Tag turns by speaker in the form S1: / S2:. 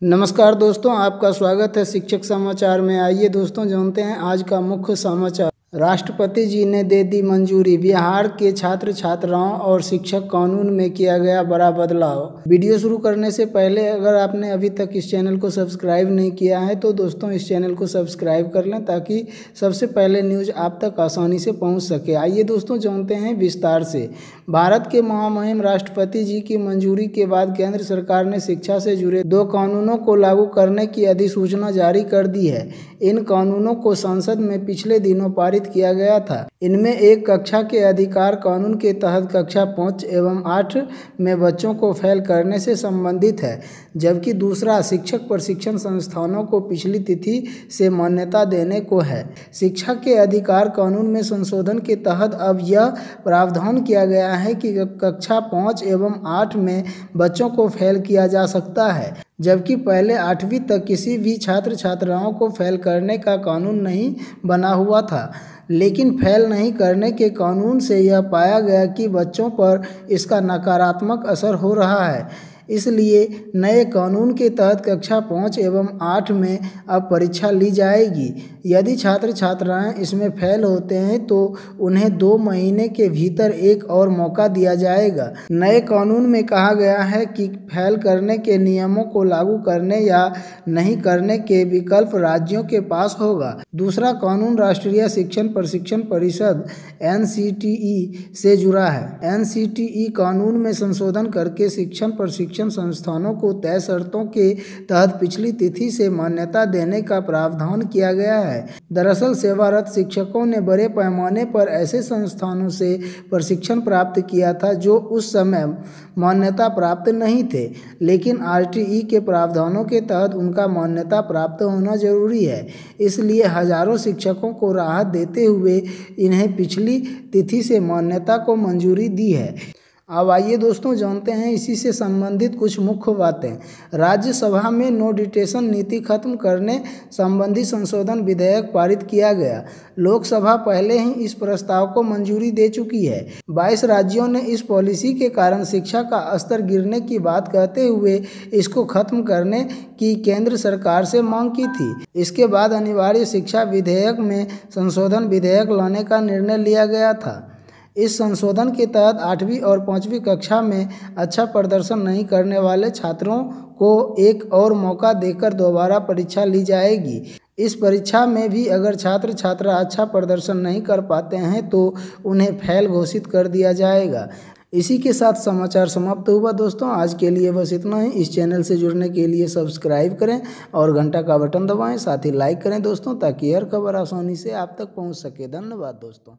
S1: नमस्कार दोस्तों, आपका स्वागत है शिक्षक समाचार में। आइए दोस्तों जानते हैं आज का मुख्य समाचार। राष्ट्रपति जी ने दे दी मंजूरी, बिहार के छात्र छात्राओं और शिक्षक कानून में किया गया बड़ा बदलाव। वीडियो शुरू करने से पहले अगर आपने अभी तक इस चैनल को सब्सक्राइब नहीं किया है तो दोस्तों इस चैनल को सब्सक्राइब कर लें ताकि सबसे पहले न्यूज़ आप तक आसानी से पहुंच सके। आइए दोस्तों जानते हैं विस्तार से। भारत के महामहिम राष्ट्रपति जी की मंजूरी के बाद केंद्र सरकार ने शिक्षा से जुड़े 2 कानूनों को लागू करने की अधिसूचना जारी कर दी है। इन कानूनों को संसद में पिछले दिनों पारित किया गया था। इनमें एक कक्षा के अधिकार कानून के तहत कक्षा 5 एवं 8 में बच्चों को फेल करने से संबंधित है, जबकि दूसरा शिक्षक प्रशिक्षण संस्थानों को पिछली तिथि से मान्यता देने को है। शिक्षा के अधिकार कानून में संशोधन के तहत अब यह प्रावधान किया गया है कि कक्षा 5 एवं 8 में बच्चों को फेल किया जा सकता है, जबकि पहले 8वीं तक किसी भी छात्र छात्राओं को फेल करने का कानून नहीं बना हुआ था। लेकिन फेल नहीं करने के कानून से यह पाया गया कि बच्चों पर इसका नकारात्मक असर हो रहा है। इसलिए नए कानून के तहत कक्षा 5 एवं 8 में अब परीक्षा ली जाएगी। यदि छात्र छात्राएं इसमें फेल होते हैं तो उन्हें 2 महीने के भीतर एक और मौका दिया जाएगा। नए कानून में कहा गया है कि फेल करने के नियमों को लागू करने या नहीं करने के विकल्प राज्यों के पास होगा। दूसरा कानून राष्ट्रीय शिक्षक प्रशिक्षण परिषद NCTE से जुड़ा है। NCTE कानून में संशोधन करके शिक्षण प्रशिक्षण संस्थानों को तय शर्तों के तहत पिछली तिथि से मान्यता देने का प्रावधान किया गया है। दरअसल सेवारत शिक्षकों ने बड़े पैमाने पर ऐसे संस्थानों से प्रशिक्षण प्राप्त किया था जो उस समय मान्यता प्राप्त नहीं थे, लेकिन RTE के प्रावधानों के तहत उनका मान्यता प्राप्त होना जरूरी है। इसलिए हजारों शिक्षकों को राहत देते हुए इन्हें पिछली तिथि से मान्यता को मंजूरी दी है। अब आइए दोस्तों जानते हैं इसी से संबंधित कुछ मुख्य बातें। राज्यसभा में नो डिटेशन नीति खत्म करने संबंधी संशोधन विधेयक पारित किया गया। लोकसभा पहले ही इस प्रस्ताव को मंजूरी दे चुकी है। 22 राज्यों ने इस पॉलिसी के कारण शिक्षा का स्तर गिरने की बात कहते हुए इसको खत्म करने की केंद्र सरकार से मांग की थी। इसके बाद अनिवार्य शिक्षा विधेयक में संशोधन विधेयक लाने का निर्णय लिया गया था। इस संशोधन के तहत 8वीं और 5वीं कक्षा में अच्छा प्रदर्शन नहीं करने वाले छात्रों को एक और मौका देकर दोबारा परीक्षा ली जाएगी। इस परीक्षा में भी अगर छात्र छात्रा अच्छा प्रदर्शन नहीं कर पाते हैं तो उन्हें फेल घोषित कर दिया जाएगा। इसी के साथ समाचार समाप्त हुआ दोस्तों। आज के लिए बस इतना ही। इस चैनल से जुड़ने के लिए सब्सक्राइब करें और घंटा का बटन दबाएं, साथ ही लाइक करें दोस्तों, ताकि हर खबर आसानी से आप तक पहुंच सके। धन्यवाद दोस्तों।